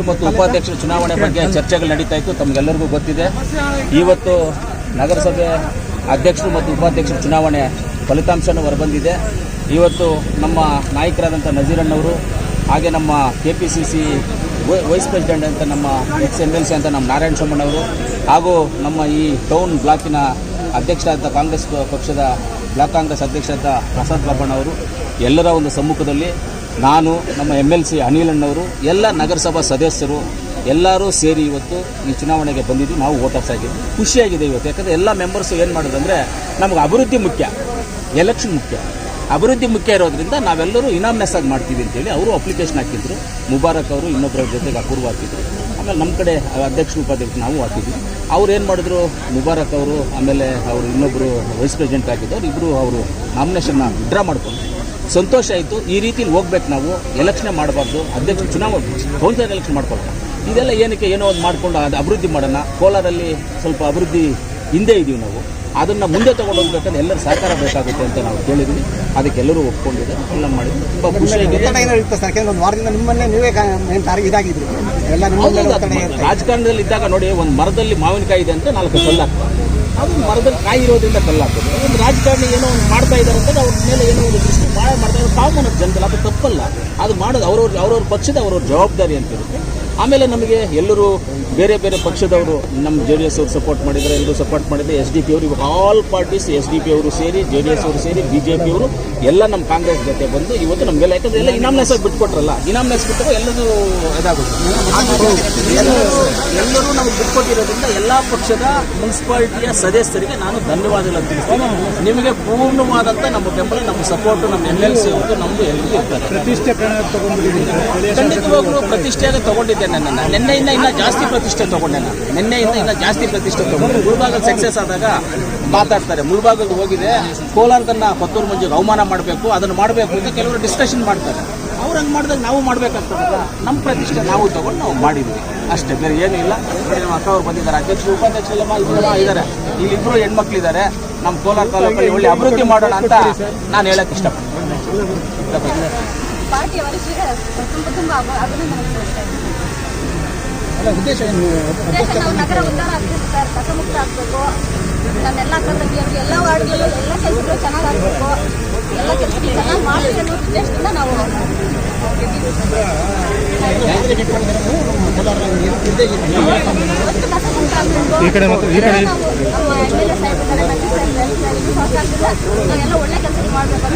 ಮತ್ತು ಉಪಾಧ್ಯಕ್ಷರ ಚುನಾವಣೆ ಬಗ್ಗೆ ಚರ್ಚೆಗಳು ನಡೀತಾ ಇತ್ತು. ತಮಗೆಲ್ಲರಿಗೂ ಗೊತ್ತಿದೆ, ಇವತ್ತು ನಗರಸಭೆ ಅಧ್ಯಕ್ಷರು ಮತ್ತು ಉಪಾಧ್ಯಕ್ಷರ ಚುನಾವಣೆ ಫಲಿತಾಂಶನೂ ಹೊರಬಂದಿದೆ. ಇವತ್ತು ನಮ್ಮ ನಾಯಕರಾದಂಥ ನಜೀರಣ್ಣವರು, ಹಾಗೆ ನಮ್ಮ KPCC ವೈಸ್ ಪ್ರೆಸಿಡೆಂಟ್ ಅಂತ ನಮ್ಮ ex-MLC ಅಂತ ನಮ್ಮ ನಾರಾಯಣ ಸೋಮಣ್ಣವರು, ಹಾಗೂ ನಮ್ಮ ಈ ಟೌನ್ ಬ್ಲಾಕಿನ ಅಧ್ಯಕ್ಷರಾದ ಕಾಂಗ್ರೆಸ್ ಪಕ್ಷದ ಬ್ಲಾಕ್ ಕಾಂಗ್ರೆಸ್ ಅಧ್ಯಕ್ಷರಾದ ಪ್ರಸಾದ್ ಬಾಬಣ್ಣವರು ಎಲ್ಲರ ಒಂದು ಸಮ್ಮುಖದಲ್ಲಿ ನಾನು, ನಮ್ಮ MLC ಅನಿಲಣ್ಣವರು, ಎಲ್ಲ ನಗರಸಭಾ ಸದಸ್ಯರು ಎಲ್ಲರೂ ಸೇರಿ ಇವತ್ತು ಈ ಚುನಾವಣೆಗೆ ಬಂದಿದ್ದು. ನಾವು ವೋಟರ್ಸ್ ಆಗಿದ್ದು ಖುಷಿಯಾಗಿದೆ ಇವತ್ತು. ಯಾಕಂದರೆ ಎಲ್ಲ ಮೆಂಬರ್ಸು ಏನು ಮಾಡೋದಂದರೆ, ನಮಗೆ ಅಭಿವೃದ್ಧಿ ಮುಖ್ಯ, ಎಲೆಕ್ಷನ್ ಮುಖ್ಯ. ಅಭಿವೃದ್ಧಿ ಮುಖ್ಯ ಇರೋದ್ರಿಂದ ನಾವೆಲ್ಲರೂ ಇನಾಮ್ನೆಸ್ ಆಗಿ ಮಾಡ್ತೀವಿ ಅಂತೇಳಿ ಅವರು ಅಪ್ಲಿಕೇಶನ್ ಹಾಕಿದ್ರು. ಮುಬಾರಕ್ ಅವರು ಇನ್ನೊಬ್ಬರ ಜೊತೆಗೆ ಅಪೂರ್ವ ಹಾಕಿದ್ರು. ಆಮೇಲೆ ನಮ್ಮ ಕಡೆ ಅಧ್ಯಕ್ಷರು ಉಪಾಧ್ಯಕ್ಷರು ನಾವು ಹಾಕಿದ್ವಿ. ಅವ್ರು ಏನು ಮಾಡಿದ್ರು, ಮುಬಾರಕ್ ಅವರು ಆಮೇಲೆ ಅವರು ಇನ್ನೊಬ್ಬರು ವೈಸ್ ಪ್ರೆಸಿಡೆಂಟ್ ಆಗಿದ್ದವ್ರು ಇಬ್ಬರು ಅವರು ನಾಮಿನೇಷನ್ನ ವಿಡ್ರಾ ಮಾಡ್ಕೊಂಡು ಸಂತೋಷ ಆಯಿತು. ಈ ರೀತಿಲಿ ಹೋಗ್ಬೇಕು, ನಾವು ಎಲೆಕ್ಷನ್ ಮಾಡಬಾರ್ದು, ಅಧ್ಯಕ್ಷ ಚುನಾವಣೆ ಕೌನ್ಸಿಲರ್ ಎಲೆಕ್ಷನ್ ಮಾಡ್ಕೊಳ್ಳೋಣ. ಇದೆಲ್ಲ ಏನಕ್ಕೆ, ಏನೋ ಒಂದು ಮಾಡಿಕೊಂಡು ಅದು ಅಭಿವೃದ್ಧಿ ಮಾಡೋಣ. ಕೋಲಾರಲ್ಲಿ ಸ್ವಲ್ಪ ಅಭಿವೃದ್ಧಿ ಹಿಂದೆ ಇದ್ದೀವಿ ನಾವು, ಅದನ್ನು ಮುಂದೆ ತೊಗೊಂಡು ಹೋಗ್ಬೇಕಂದ್ರೆ ಎಲ್ಲರೂ ಸಹಕಾರ ಬೇಕಾಗುತ್ತೆ ಅಂತ ನಾವು ಕೇಳಿದ್ವಿ. ಅದಕ್ಕೆ ಎಲ್ಲರೂ ಒಪ್ಕೊಂಡಿದ್ದಾರೆ, ಎಲ್ಲ ಮಾಡಿದ್ವಿ. ತುಂಬ ಖುಷಿಯಾಗಿದೆ. ಒಂದು ವಾರದಿಂದ ನಿಮ್ಮನ್ನೇ ನೀವೇ ಇದಾಗಿದ್ರು ಎಲ್ಲ ರಾಜಕಾರಣದಲ್ಲಿ ಇದ್ದಾಗ ನೋಡಿ, ಒಂದು ಮರದಲ್ಲಿ ಮಾವಿನಕಾಯಿ ಇದೆ ಅಂತ 4 ಕಲ್ಲಾಗ್ತದೆ. ಅದು ಮರದಲ್ಲಿ ಕಾಯಿ ಇರೋದ್ರಿಂದ ಕಲ್ಲಾಗ್ತದೆ. ಒಂದು ರಾಜಕಾರಣಿ ಏನೋ ಒಂದು ಮಾಡ್ತಾ ಇದ್ದಾರೆ ಅಂತ ಅವ್ರ ಮೇಲೆ ಏನೋ ಒಂದು ದೃಷ್ಟಿ ಮಾಡ್ತಾ ಇದ್ದಾರೆ. ಕಾಮನ್ ಜನದಲ್ಲಿ ಅದು ತಪ್ಪಲ್ಲ. ಅದು ಮಾಡೋದು ಅವ್ರವ್ರ ಪಕ್ಷದ ಅವ್ರವ್ರ ಜವಾಬ್ದಾರಿ ಅಂತಿರುತ್ತೆ. ಆಮೇಲೆ ನಮಗೆ ಎಲ್ಲರೂ ಬೇರೆ ಬೇರೆ ಪಕ್ಷದವರು, ನಮ್ಮ JDS ಅವರು ಸಪೋರ್ಟ್ ಮಾಡಿದ್ದಾರೆ, ಎಲ್ಲರೂ ಸಪೋರ್ಟ್ ಮಾಡಿದ್ದಾರೆ. SDP ಅವರು, ಇವಾಗ ಆಲ್ ಪಾರ್ಟೀಸ್ SDP ಅವರು ಸೇರಿ, JDS ಅವರು ಸೇರಿ, BJP ಅವರು ಎಲ್ಲ ನಮ್ಮ ಕಾಂಗ್ರೆಸ್ ಜೊತೆ ಬಂದು ಇವತ್ತು ನಮಗೆಲ್ಲ, ಯಾಕಂದರೆ ಎಲ್ಲ ಇನಾಮ್ನೆಸ್ ಆಗಿ ಬಿಟ್ಕೊಟ್ರಲ್ಲ, ಇನಾಮ್ನೆಸ್ ಬಿಟ್ಟರೆ ಎಲ್ಲರೂ ಇದಾಗುತ್ತೆ. ಎಲ್ಲರೂ ನಮಗೆ ಬಿಟ್ಕೊಟ್ಟಿರೋದ್ರಿಂದ ಎಲ್ಲ ಪಕ್ಷದ ಮುನ್ಸಿಪಾಲಿಟಿಯ ಸದಸ್ಯರಿಗೆ ನಾನು ಧನ್ಯವಾದಗಳು ತಿಳಿಸ್ತೀನಿ. ನಿಮಗೆ ಪೂರ್ಣವಾದಂಥ ನಮ್ಮ ಬೆಂಬಲ, ನಮ್ಮ ಸಪೋರ್ಟು, ನಮ್ಮ MLC ಅವತ್ತು ನಮ್ಮದು ಎಲ್ಲರಿಗೂ ಇರ್ತಾರೆ. ಪ್ರತಿಷ್ಠೆ ಖಂಡಿತವಾಗ್ಲೂ ಪ್ರತಿಷ್ಠೆಯಾಗಿ ತಗೊಂಡಿದ್ದೆ. ನಿನ್ನೆಯಿಂದ ಇನ್ನೂ ಜಾಸ್ತಿ ಪ್ರತಿಷ್ಠೆ ತಗೊಂಡೆ. ನಾನು ನಿನ್ನೆಯಿಂದ ಇನ್ನೂ ಜಾಸ್ತಿ ಪ್ರತಿಷ್ಠೆ ತಗೊಂಡೆ. ಮುಳಬಾಗಲ್ ಸಕ್ಸಸ್ ಆದಾಗ ಮಾತಾಡ್ತಾರೆ, ಮುಳಬಾಗಲ್ಗೆ ಹೋಗಿದೆ, ಕೋಲಾರದನ್ನ ಕೊತ್ತೂರು ಮಂಜಿಗೆ ಅವಮಾನ ಮಾಡಬೇಕು, ಅದನ್ನು ಮಾಡಬೇಕು ಅಂತ ಕೆಲವರು ಡಿಸ್ಕಷನ್ ಮಾಡ್ತಾರೆ. ಅವ್ರು ಹಂಗೆ ಮಾಡಿದಾಗ ನಾವು ಮಾಡಬೇಕಾಗ್ತದಲ್ಲ. ನಮ್ಮ ಪ್ರತಿಷ್ಠೆ ನಾವು ತಗೊಂಡು ನಾವು ಮಾಡಿದ್ವಿ ಅಷ್ಟೇ, ಬೇರೆ ಏನೂ ಇಲ್ಲ. ನಮ್ಮ ಅಕ್ಕ ಅವ್ರು ಬಂದಿದ್ದಾರೆ, ಅಧ್ಯಕ್ಷರು ಉಪಾಧ್ಯಕ್ಷರೆಲ್ಲ ಇದ್ದಾರೆ, ಇಲ್ಲಿಬ್ಬರು ಹೆಣ್ಮಕ್ಳಿದ್ದಾರೆ. ನಮ್ಮ ಕೋಲಾರ ತಾಲೂಕಲ್ಲಿ ಒಳ್ಳೆ ಅಭಿವೃದ್ಧಿ ಮಾಡೋಣ ಅಂತ ನಾನು ಹೇಳಕ್ಕೆ ಇಷ್ಟಪಡ್ತೀನಿ. ಪಾರ್ಟಿಯ ವರಿಷ್ಠರಿಗೆ ತುಂಬ ಉದ್ದೇಶ ನಾವು ನಗರ ಉದ್ಧಾರ ಆಗ್ಬೇಕು ಸರ್, ಕಸಮುಕ್ತ ಆಗಬೇಕು. ನನ್ನೆಲ್ಲ ಅಕ್ಕ ತಂಗಿಯರು ಎಲ್ಲ ವಾರ್ಡ್ಗಳು ಎಲ್ಲ ಕೆಲಸಗಳು ಚೆನ್ನಾಗಿ ಆಗಬೇಕು, ಎಲ್ಲ ಕೆಲಸಗಳು ಚೆನ್ನಾಗಿ ಮಾಡಲಿ ಅನ್ನೋ ಉದ್ದೇಶದಿಂದ ನಾವು ಕಸಮುಕ್ತ ಆಗಬೇಕು. ನಾವೆಲ್ಲ ಒಳ್ಳೆ ಕೆಲಸ ಮಾಡಬೇಕು.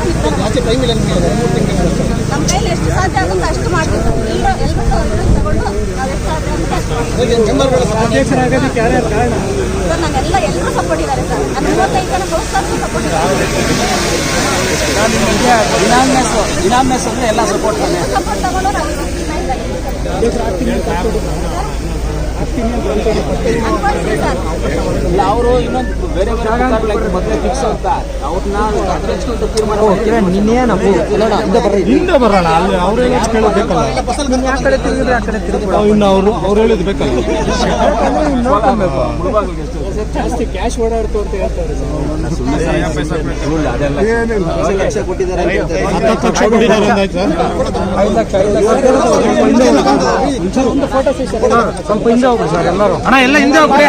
ನಮ್ಮ ಕೈಲಿ ಎಷ್ಟು ಸಾಧ್ಯ ಆಗುತ್ತೋ ಅಷ್ಟು ಮಾಡಬೇಕು. ಎಲ್ಲರೂ ತಗೊಂಡು ನಾವೆಷ್ಟು ಸಾಧ್ಯ ಆಗುತ್ತೋ ಅಷ್ಟು ಸರ್, ನಾನೆಲ್ಲ ಎಲ್ಲರೂ ಸಪೋರ್ಟ್ ಇದ್ದಾರೆ ಸರ್. ನಾನು 35 ಜನ ಕೌನ್ಸಿಲರ್ಗೂ ಸಪೋರ್ಟ್ ಇದ್ದಾರೆ. ಇನಾಮ್ನೆಸ್ ಅಂದರೆ ಎಲ್ಲ ಸಪೋರ್ಟ್ ತಗೊಂಡು ನಾವು ಇಲ್ಲ, ಅವರು ಇನ್ನೊಂದು ಬೇರೆ ಮೊದಲೇ ಫಿಕ್ಸ್ ಅಂತ ಅವ್ರನ್ನ ತೀರ್ಮಾನ ಹಿಂದೆ ಬರೋಣ. ಅಲ್ಲಿ ಅವ್ರು ಹೇಳೋದು ಕೇಳಬೇಕಲ್ಲ, ಆ ಕಡೆ ತಿರುಗಿದ್ರೆ ಆ ಕಡೆ ತಿರುಗಿ ಇನ್ನು ಅವ್ರು ಹೇಳೋದು ಬೇಕಲ್ಲ. ಜಾಸ್ತಿ ಕ್ಯಾಶ್ ಓಡಾಡ್ತು ಅಂತ ಹೇಳ್ತಾರೆ. 10 ಲಕ್ಷ ಕೊಟ್ಟಿದ್ದಾರೆ, 10 ಲಕ್ಷ ಕೊಟ್ಟಿದ್ದಾರೆ ಅಂದಾಯ್ತು ಸರ್. ಒಂದು ಫೋಟೋ ಸ್ವಲ್ಪ ಹಿಂದೆ ಹೋಗ್ರಿ ಸರ್ ಎಲ್ಲರೂ. ಅಣ್ಣ ಎಲ್ಲ ಹಿಂದೆ ಹೋಗ್ರಿ.